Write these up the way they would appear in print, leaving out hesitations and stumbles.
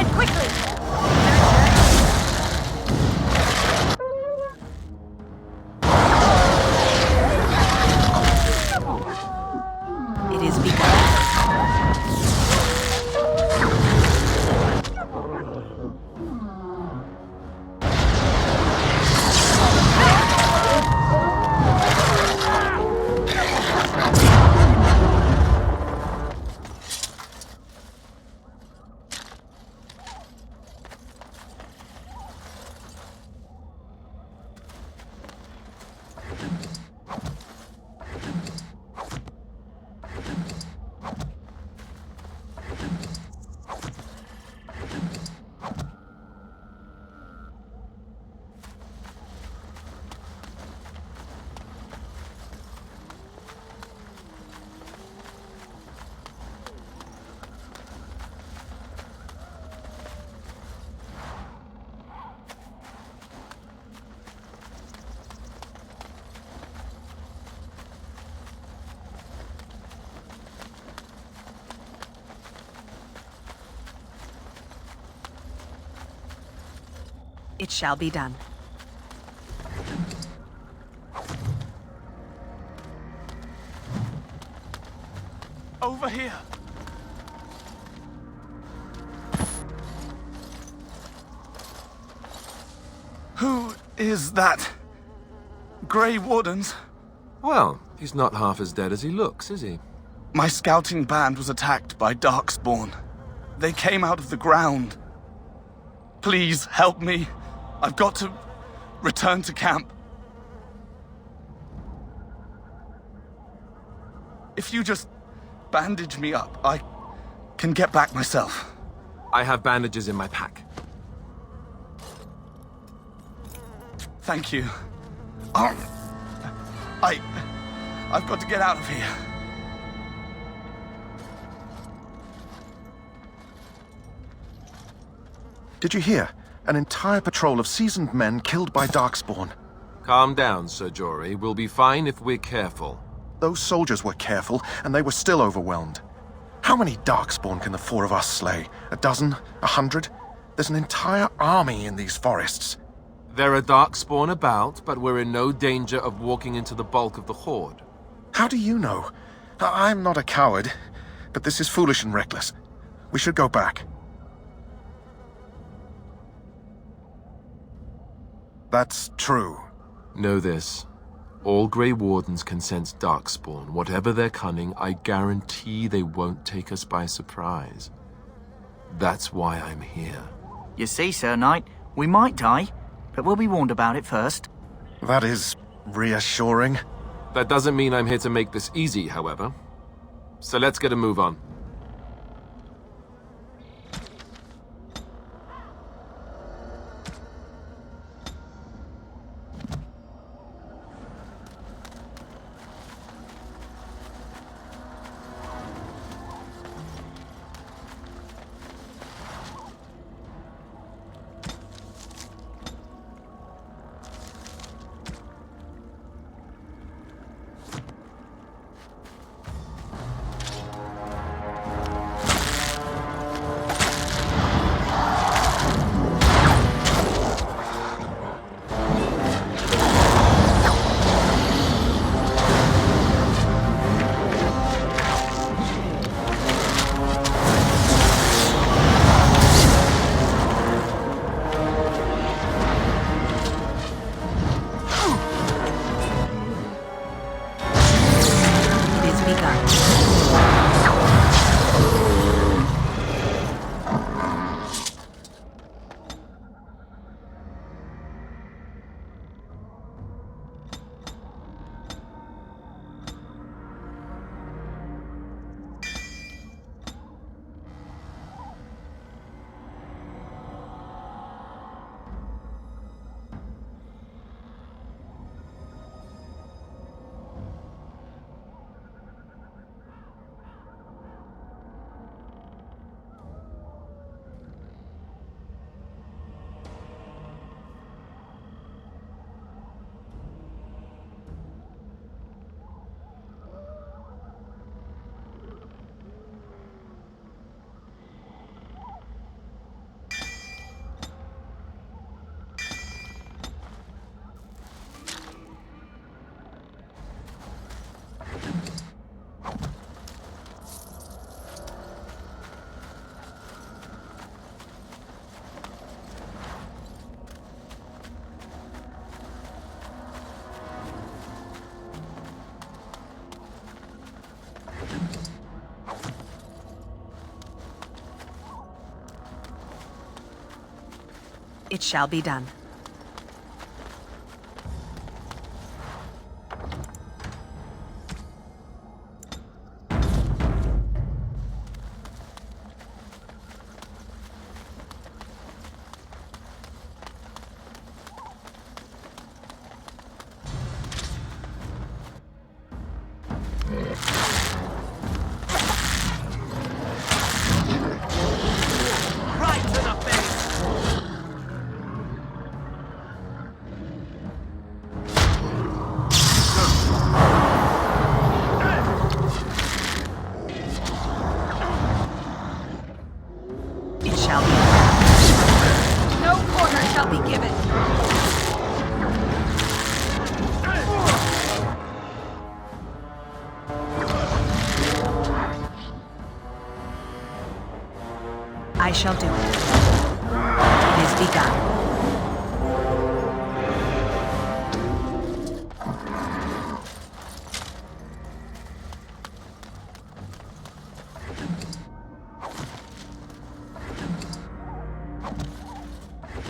Head quickly! It is begun. It shall be done. Over here. Who is that? Grey Wardens? Well, he's not half as dead as he looks, is he? My scouting band was attacked by Darkspawn. They came out of the ground. Please help me. I've got to return to camp. If you just bandage me up, I can get back myself. I have bandages in my pack. Thank you. I've got to get out of here. Did you hear? An entire patrol of seasoned men killed by Darkspawn. Calm down, Sir Jory. We'll be fine if we're careful. Those soldiers were careful, and they were still overwhelmed. How many Darkspawn can the four of us slay? A dozen? 100? There's an entire army in these forests. There are Darkspawn about, but we're in no danger of walking into the bulk of the Horde. How do you know? I'm not a coward, but this is foolish and reckless. We should go back. That's true. Know this. All Grey Wardens can sense Darkspawn. Whatever their cunning, I guarantee they won't take us by surprise. That's why I'm here. You see, Sir Knight, we might die, but we'll be warned about it first. That is reassuring. That doesn't mean I'm here to make this easy, however. So let's get a move on. It shall be done. It shall be done. No quarter shall be given. I shall do it. It is begun.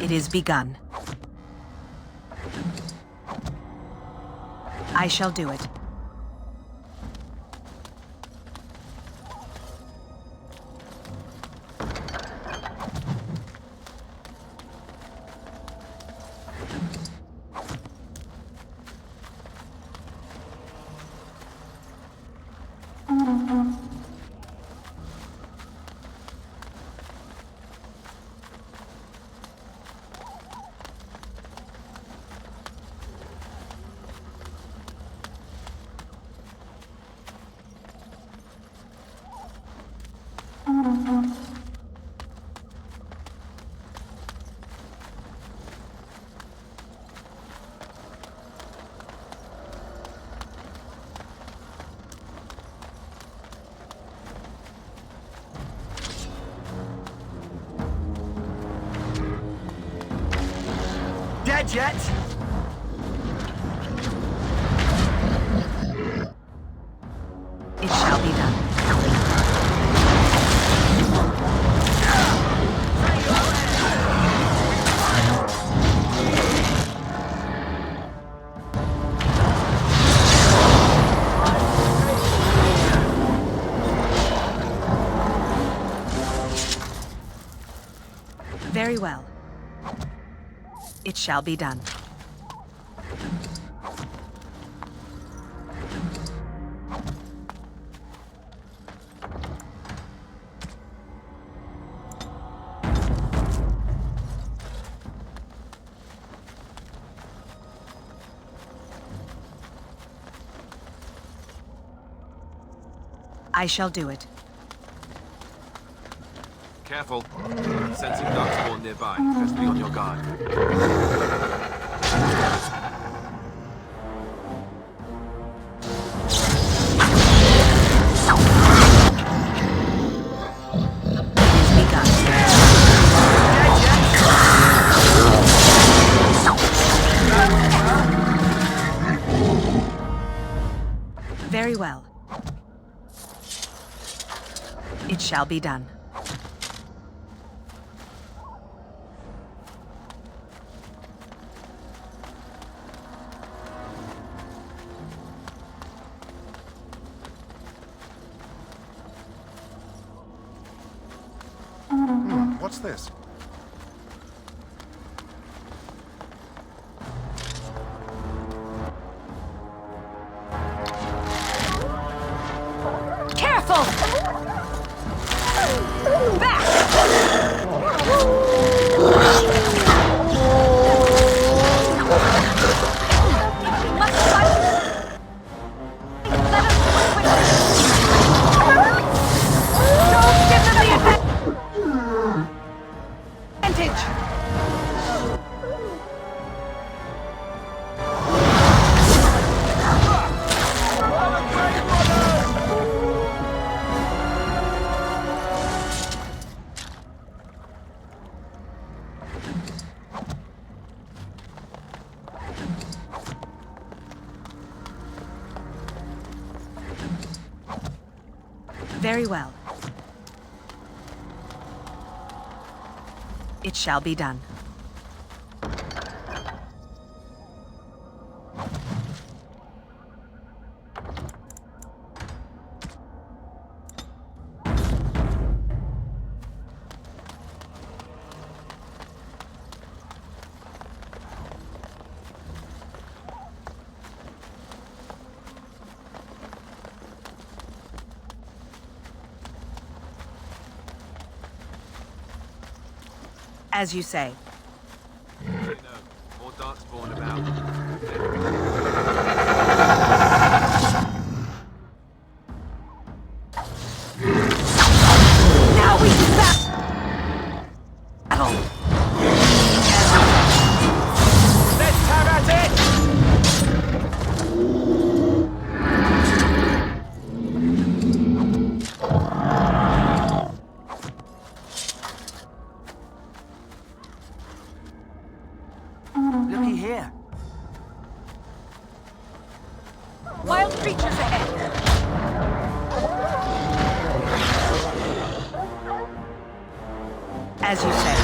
It is begun. I shall do it. Dead yet? It shall be done. Very well. It shall be done. I shall do it. Careful. Sensing darkspawn nearby. Best be on your guard. Very well. It shall be done. What's this? Careful! Back! Very well. It shall be done. As you say. More darkspawn about. Now we can battle! Let's have at it! Looky here. Wild creatures ahead! As you say.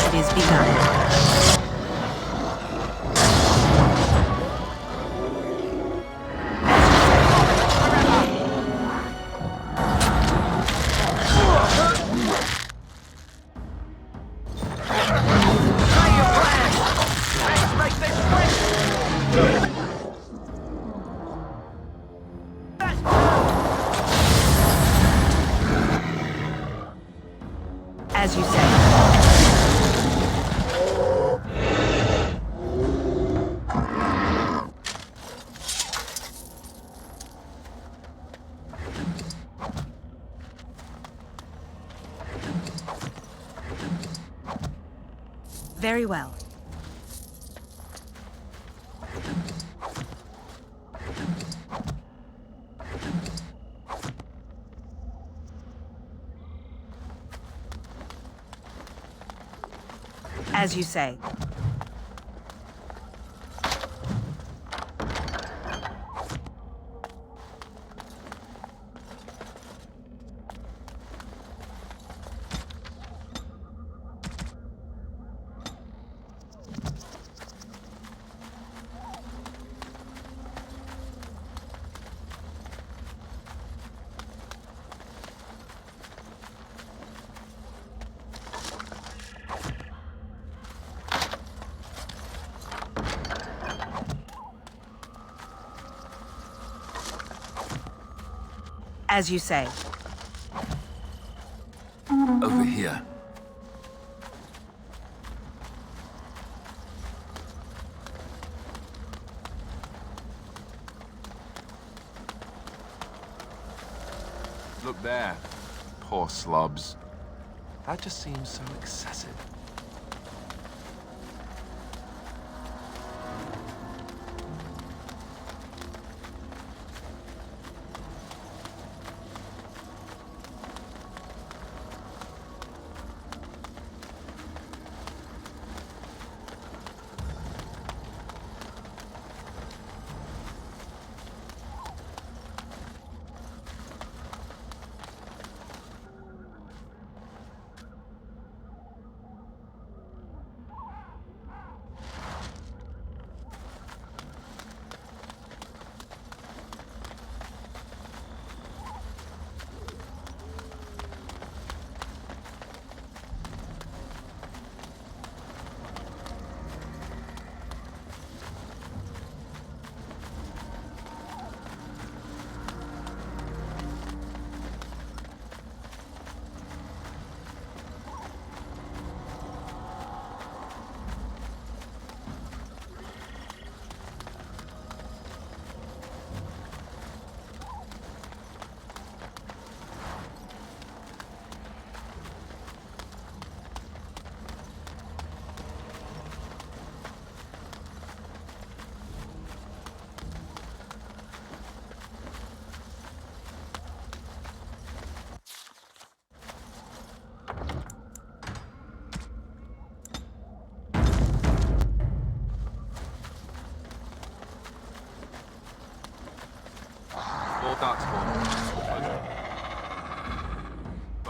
It is begun. As you say. Very well. As you say. As you say. Over here. Look there. Poor slobs. That just seems so excessive.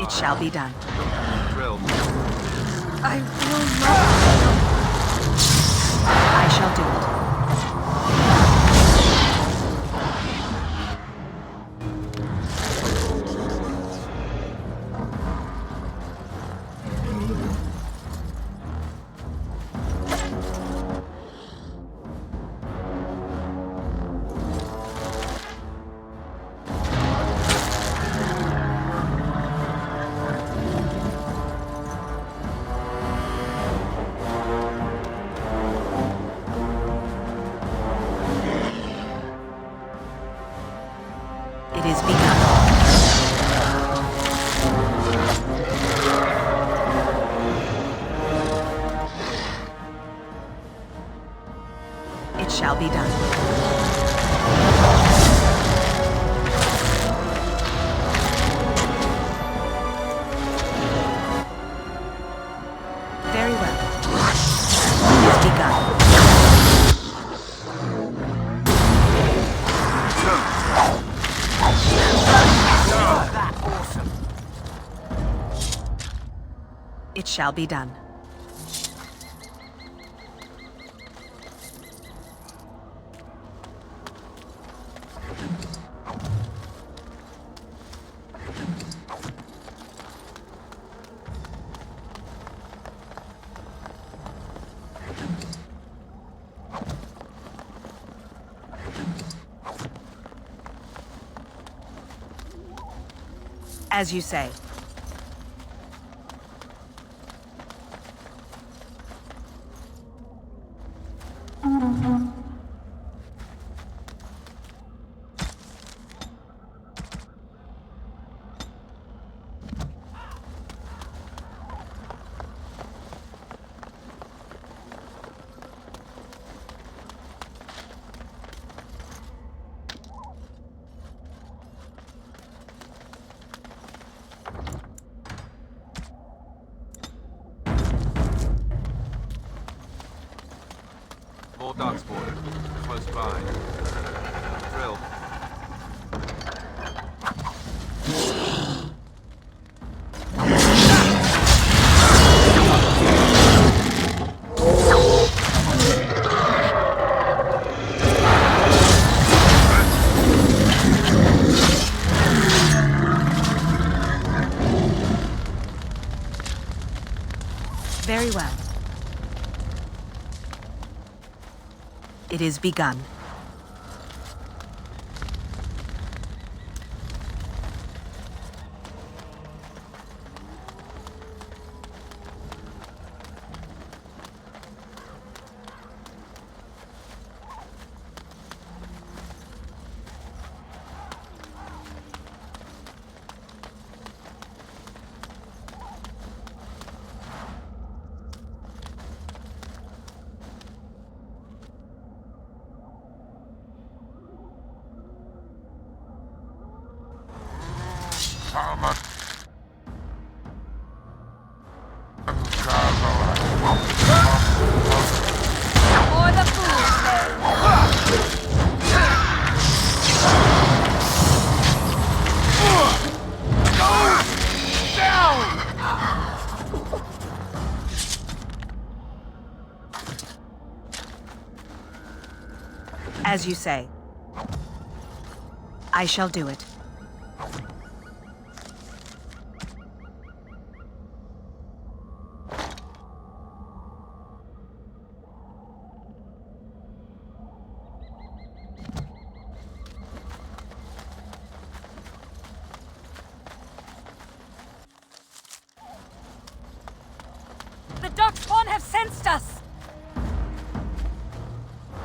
It shall be done. Drill. I will not. I shall do it. shall be done. Very well. It is begun. It shall be done. As you say. More darkspawn. Close by. Drill. Very well. It is begun. For the fool's As you say. I shall do it. The Darkspawn have sensed us!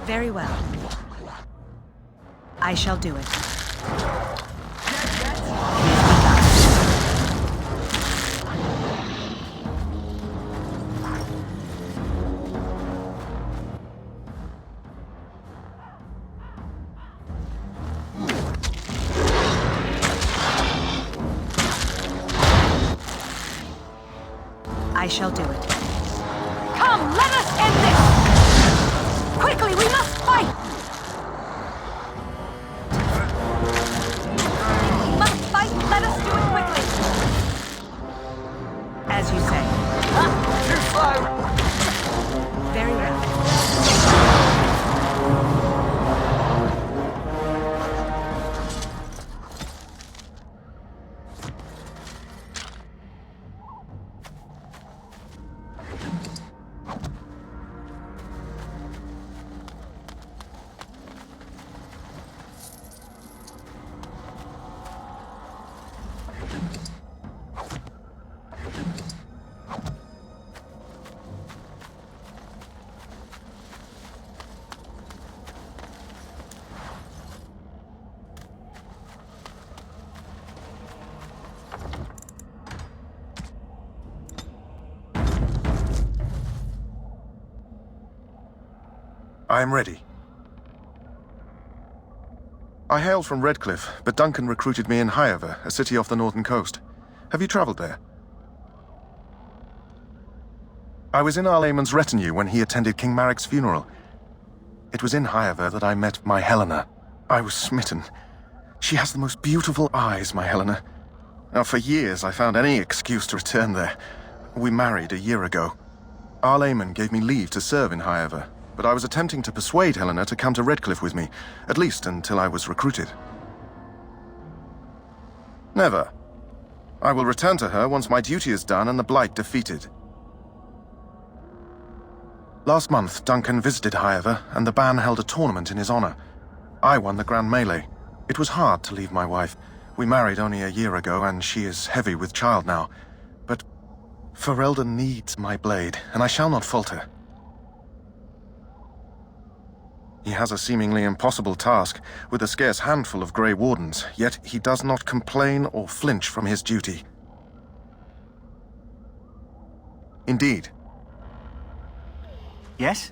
Very well. I shall do it. I shall do it. Come, let us end this! Quickly, we must fight! We must fight, let us do it quickly! As you say. Too slow! Very well. I am ready. I hail from Redcliffe, but Duncan recruited me in Highever, a city off the northern coast. Have you traveled there? I was in Arlayman's retinue when he attended King Maric's funeral. It was in Highever that I met my Helena. I was smitten. She has the most beautiful eyes, my Helena. Now, for years I found any excuse to return there. We married a year ago. Arlayman gave me leave to serve in Highever, but I was attempting to persuade Helena to come to Redcliffe with me, at least until I was recruited. Never. I will return to her once my duty is done and the Blight defeated. Last month, Duncan visited Highever, and the band held a tournament in his honor. I won the Grand Melee. It was hard to leave my wife. We married only a year ago, and she is heavy with child now. But Ferelden needs my blade, and I shall not falter. He has a seemingly impossible task, with a scarce handful of Grey Wardens, yet he does not complain or flinch from his duty. Indeed. Yes?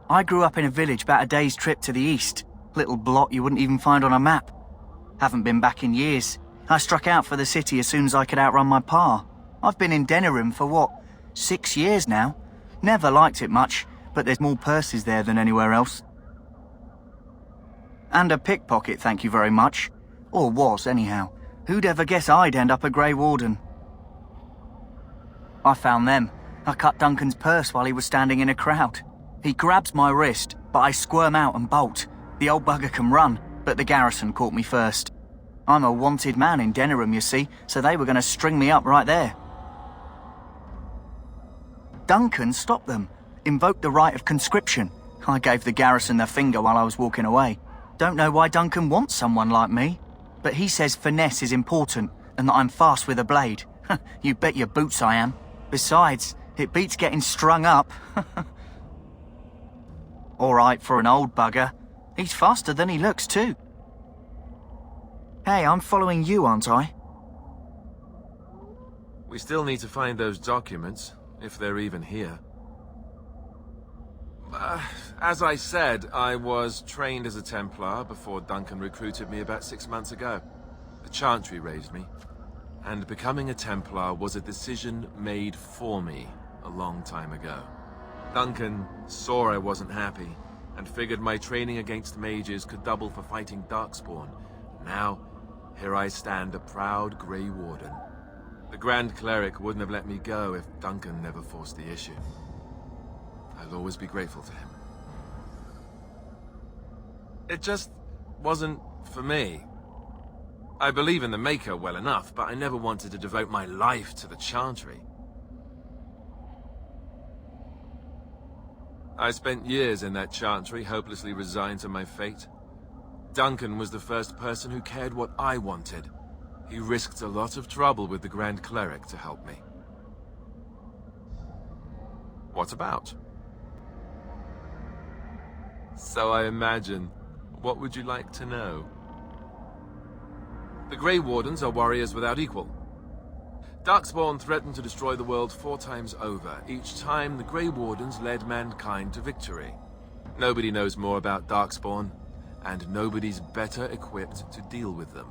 I grew up in a village about a day's trip to the east. Little blot you wouldn't even find on a map. Haven't been back in years. I struck out for the city as soon as I could outrun my pa. I've been in Denerim for what, 6 years now? Never liked it much, but there's more purses there than anywhere else. And a pickpocket, thank you very much. Or was, anyhow. Who'd ever guess I'd end up a Grey Warden? I found them. I cut Duncan's purse while he was standing in a crowd. He grabs my wrist, but I squirm out and bolt. The old bugger can run, but the garrison caught me first. I'm a wanted man in Denerim, you see, so they were going to string me up right there. Duncan stopped them, invoked the right of conscription. I gave the garrison the finger while I was walking away. Don't know why Duncan wants someone like me, but he says finesse is important and that I'm fast with a blade. You bet your boots I am. Besides, it beats getting strung up. All right for an old bugger. He's faster than he looks, too. Hey, I'm following you, aren't I? We still need to find those documents, if they're even here. As I said, I was trained as a Templar before Duncan recruited me about 6 months ago. The Chantry raised me, and becoming a Templar was a decision made for me a long time ago. Duncan saw I wasn't happy, and figured my training against mages could double for fighting Darkspawn. Now, here I stand, a proud Grey Warden. The Grand Cleric wouldn't have let me go if Duncan never forced the issue. I'll always be grateful to him. It just wasn't for me. I believe in the Maker well enough, but I never wanted to devote my life to the Chantry. I spent years in that Chantry, hopelessly resigned to my fate. Duncan was the first person who cared what I wanted. He risked a lot of trouble with the Grand Cleric to help me. What about? So I imagine. What would you like to know? The Grey Wardens are warriors without equal. Darkspawn threatened to destroy the world 4 times over. Each time, the Grey Wardens led mankind to victory. Nobody knows more about Darkspawn, and nobody's better equipped to deal with them.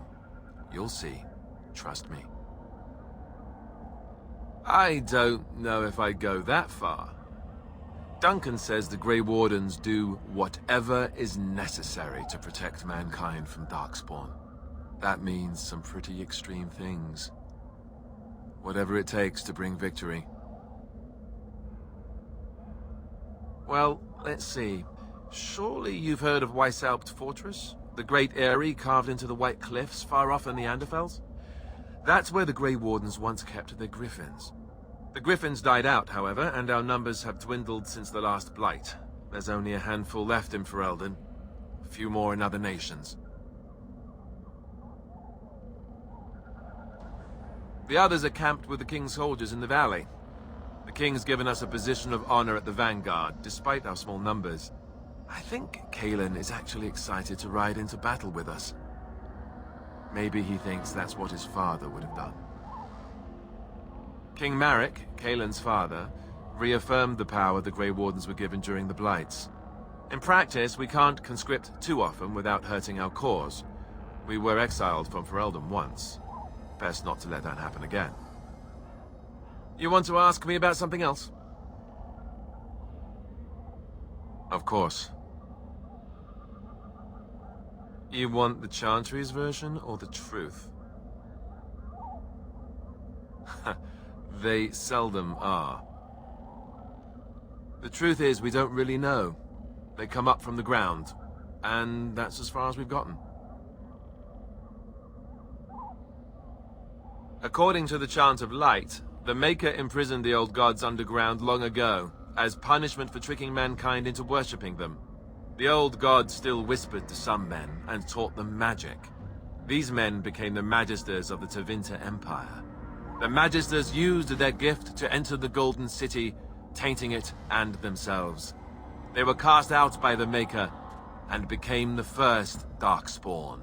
You'll see. Trust me. I don't know if I'd go that far. Duncan says the Grey Wardens do whatever is necessary to protect mankind from Darkspawn. That means some pretty extreme things. Whatever it takes to bring victory. Well, let's see. Surely you've heard of Weishaupt Fortress? The great eyrie carved into the White Cliffs far off in the Anderfels? That's where the Grey Wardens once kept their griffins. The griffins died out, however, and our numbers have dwindled since the last Blight. There's only a handful left in Ferelden. A few more in other nations. The others are camped with the King's soldiers in the valley. The King's given us a position of honor at the vanguard, despite our small numbers. I think Cailan is actually excited to ride into battle with us. Maybe he thinks that's what his father would have done. King Maric, Cailan's father, reaffirmed the power the Grey Wardens were given during the Blights. In practice, we can't conscript too often without hurting our cause. We were exiled from Ferelden once. Best not to let that happen again. You want to ask me about something else? Of course. You want the Chantry's version or the truth? They seldom are. The truth is, we don't really know. They come up from the ground, and that's as far as we've gotten. According to the Chant of Light, the Maker imprisoned the old gods underground long ago, as punishment for tricking mankind into worshipping them. The old gods still whispered to some men and taught them magic. These men became the Magisters of the Tevinter Empire. The Magisters used their gift to enter the Golden City, tainting it and themselves. They were cast out by the Maker and became the first Darkspawn.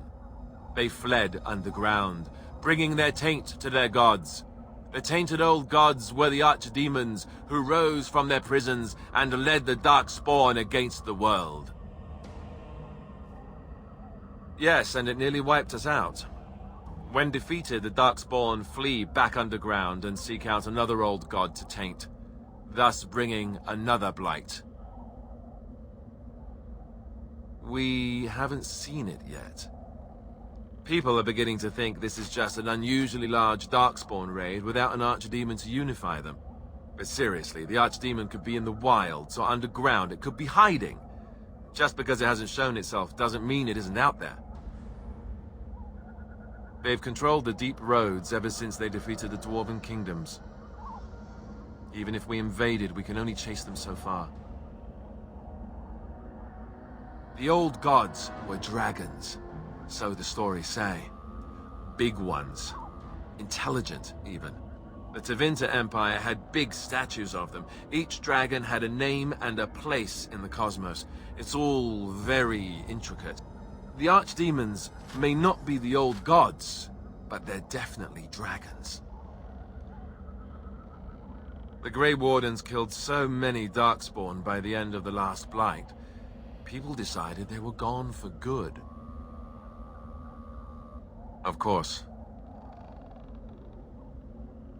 They fled underground, bringing their taint to their gods. The tainted old gods were the archdemons who rose from their prisons and led the Darkspawn against the world. Yes, and it nearly wiped us out. When defeated, the Darkspawn flee back underground and seek out another old god to taint, thus bringing another blight. We haven't seen it yet. People are beginning to think this is just an unusually large Darkspawn raid without an archdemon to unify them. But seriously, the archdemon could be in the wilds or underground. It could be hiding. Just because it hasn't shown itself doesn't mean it isn't out there. They've controlled the deep roads ever since they defeated the Dwarven kingdoms. Even if we invaded, we can only chase them so far. The old gods were dragons, so the stories say. Big ones. Intelligent, even. The Tevinter Empire had big statues of them. Each dragon had a name and a place in the cosmos. It's all very intricate. The archdemons may not be the old gods, but they're definitely dragons. The Grey Wardens killed so many Darkspawn by the end of the last Blight, people decided they were gone for good. Of course.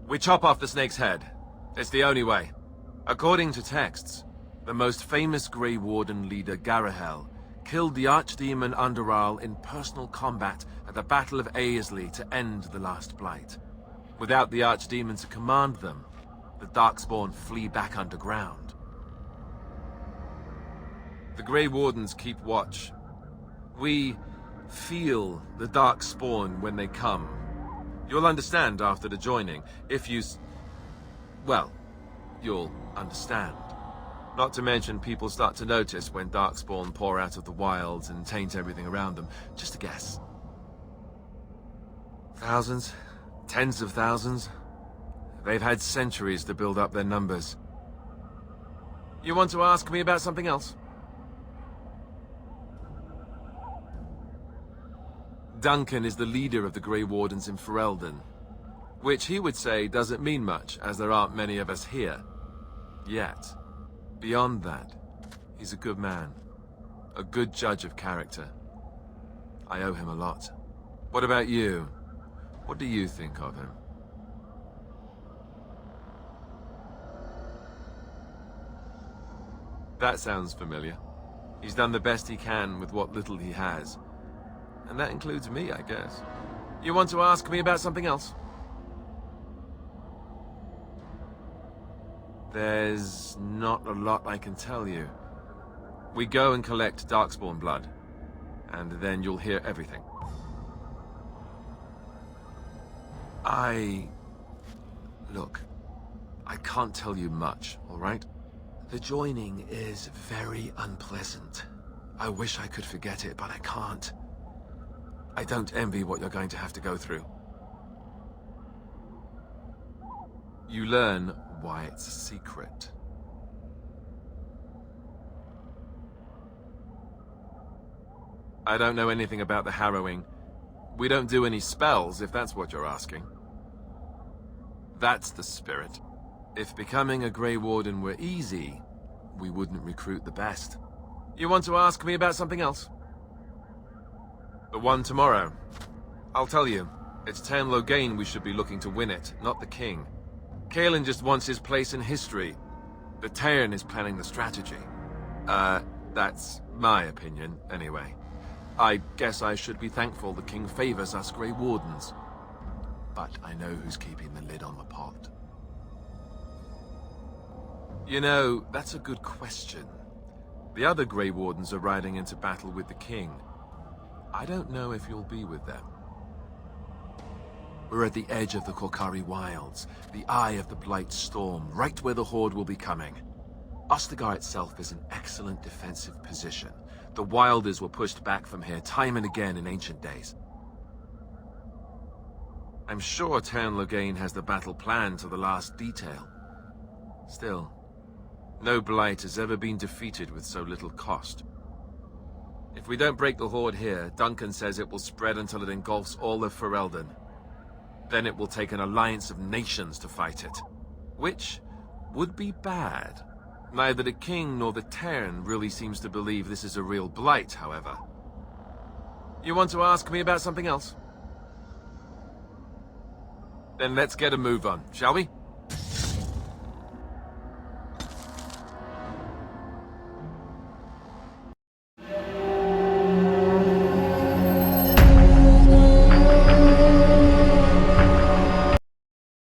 We chop off the snake's head. It's the only way. According to texts, the most famous Grey Warden leader, Garahel, killed the archdemon Underal in personal combat at the Battle of Aesley to end the last Blight. Without the archdemon to command them, the Darkspawn flee back underground. The Grey Wardens keep watch. We feel the Darkspawn when they come. You'll understand after the joining, if you... well, you'll understand. Not to mention, people start to notice when Darkspawn pour out of the wilds and taint everything around them. Just a guess. Thousands? Tens of thousands? They've had centuries to build up their numbers. You want to ask me about something else? Duncan is the leader of the Grey Wardens in Ferelden, which he would say doesn't mean much, as there aren't many of us here. Yet. Beyond that, he's a good man. A good judge of character. I owe him a lot. What about you? What do you think of him? That sounds familiar. He's done the best he can with what little he has. And that includes me, I guess. You want to ask me about something else? There's not a lot I can tell you. We go and collect Darkspawn blood, and then you'll hear everything. Look, I can't tell you much, all right? The joining is very unpleasant. I wish I could forget it, but I can't. I don't envy what you're going to have to go through. You learn why it's a secret. I don't know anything about the harrowing. We don't do any spells, if that's what you're asking. That's the spirit. If becoming a Grey Warden were easy, we wouldn't recruit the best. You want to ask me about something else? The one tomorrow. I'll tell you. It's Tern Loghain we should be looking to win it, not the king. Kaelin just wants his place in history. The Tern is planning the strategy. That's my opinion, anyway. I guess I should be thankful the king favors us Grey Wardens. But I know who's keeping the lid on the pot. You know, that's a good question. The other Grey Wardens are riding into battle with the king. I don't know if you'll be with them. We're at the edge of the Korcari Wilds, the eye of the Blight Storm, right where the Horde will be coming. Ostagar itself is an excellent defensive position. The Wilders were pushed back from here time and again in ancient days. I'm sure Tern Loghain has the battle planned to the last detail. Still, no Blight has ever been defeated with so little cost. If we don't break the Horde here, Duncan says it will spread until it engulfs all of Ferelden. Then it will take an alliance of nations to fight it. Which would be bad. Neither the king nor the Tern really seems to believe this is a real blight, however. You want to ask me about something else? Then let's get a move on, shall we?